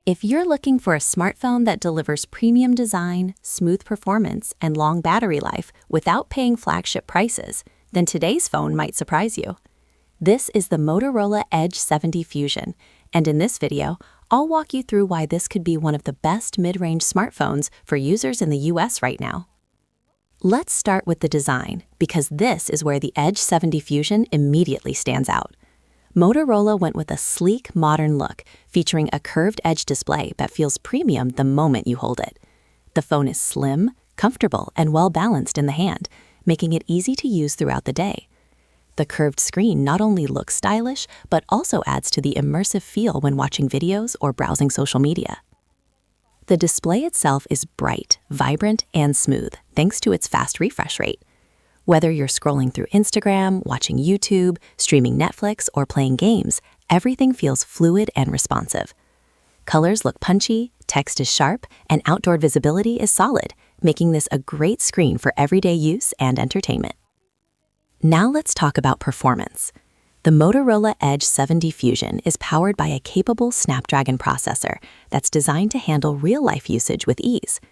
If you're looking for a smartphone that delivers premium design, smooth performance, and long battery life without paying flagship prices, then today's phone might surprise you. This is the Motorola Edge 70 Fusion, and in this video, I'll walk you through why this could be one of the best mid-range smartphones for users in the US right now. Let's start with the design, because this is where the Edge 70 Fusion immediately stands out. Motorola went with a sleek, modern look, featuring a curved edge display that feels premium the moment you hold it. The phone is slim, comfortable, and well-balanced in the hand, making it easy to use throughout the day. The curved screen not only looks stylish, but also adds to the immersive feel when watching videos or browsing social media. The display itself is bright, vibrant, and smooth, thanks to its fast refresh rate. Whether you're scrolling through Instagram, watching YouTube, streaming Netflix, or playing games, everything feels fluid and responsive. Colors look punchy, text is sharp, and outdoor visibility is solid, making this a great screen for everyday use and entertainment. Now let's talk about performance. The Motorola Edge 70 Fusion is powered by a capable Snapdragon processor that's designed to handle real-life usage with ease.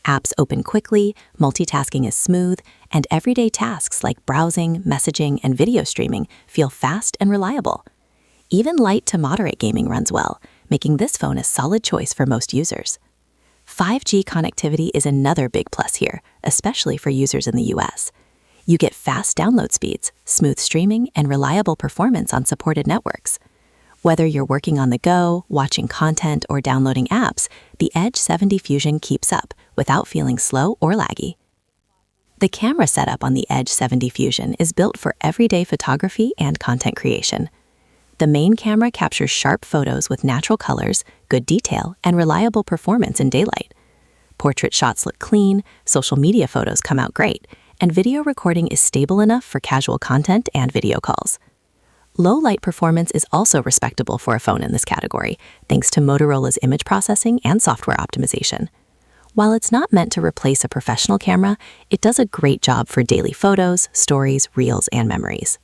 Apps open quickly, multitasking is smooth, and everyday tasks like browsing, messaging, and video streaming feel fast and reliable. Even light to moderate gaming runs well, making this phone a solid choice for most users. 5G connectivity is another big plus here, especially for users in the US. You get fast download speeds, smooth streaming, and reliable performance on supported networks. Whether you're working on the go, watching content, or downloading apps, the Edge 70 Fusion keeps up without feeling slow or laggy. The camera setup on the Edge 70 Fusion is built for everyday photography and content creation. The main camera captures sharp photos with natural colors, good detail, and reliable performance in daylight. Portrait shots look clean, social media photos come out great, and video recording is stable enough for casual content and video calls. Low light performance is also respectable for a phone in this category, thanks to Motorola's image processing and software optimization. While it's not meant to replace a professional camera, it does a great job for daily photos, stories, reels, and memories.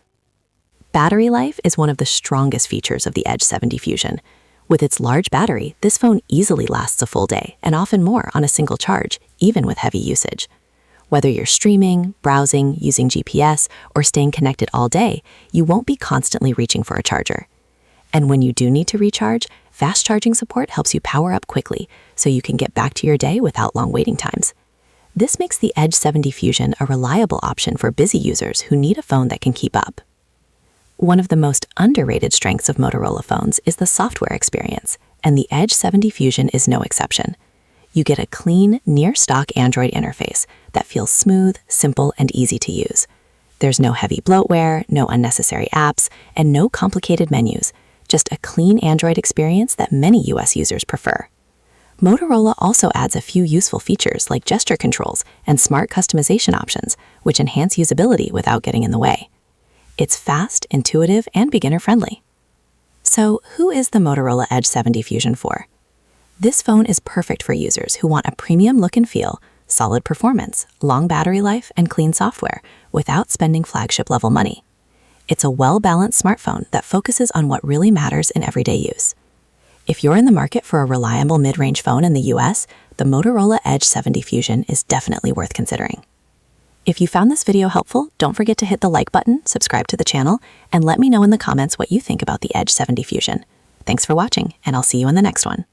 Battery life is one of the strongest features of the Edge 70 Fusion. With its large battery, this phone easily lasts a full day, and often more on a single charge, even with heavy usage. Whether you're streaming, browsing, using GPS, or staying connected all day, you won't be constantly reaching for a charger. And when you do need to recharge, fast charging support helps you power up quickly, so you can get back to your day without long waiting times. This makes the Edge 70 Fusion a reliable option for busy users who need a phone that can keep up. One of the most underrated strengths of Motorola phones is the software experience, and the Edge 70 Fusion is no exception. You get a clean, near-stock Android interface that feels smooth, simple, and easy to use. There's no heavy bloatware, no unnecessary apps, and no complicated menus, just a clean Android experience that many US users prefer. Motorola also adds a few useful features like gesture controls and smart customization options, which enhance usability without getting in the way. It's fast, intuitive, and beginner-friendly. So, who is the Motorola Edge 70 Fusion for? This phone is perfect for users who want a premium look and feel, solid performance, long battery life, and clean software without spending flagship-level money. It's a well-balanced smartphone that focuses on what really matters in everyday use. If you're in the market for a reliable mid-range phone in the US, the Motorola Edge 70 Fusion is definitely worth considering. If you found this video helpful, don't forget to hit the like button, subscribe to the channel, and let me know in the comments what you think about the Edge 70 Fusion. Thanks for watching, and I'll see you in the next one.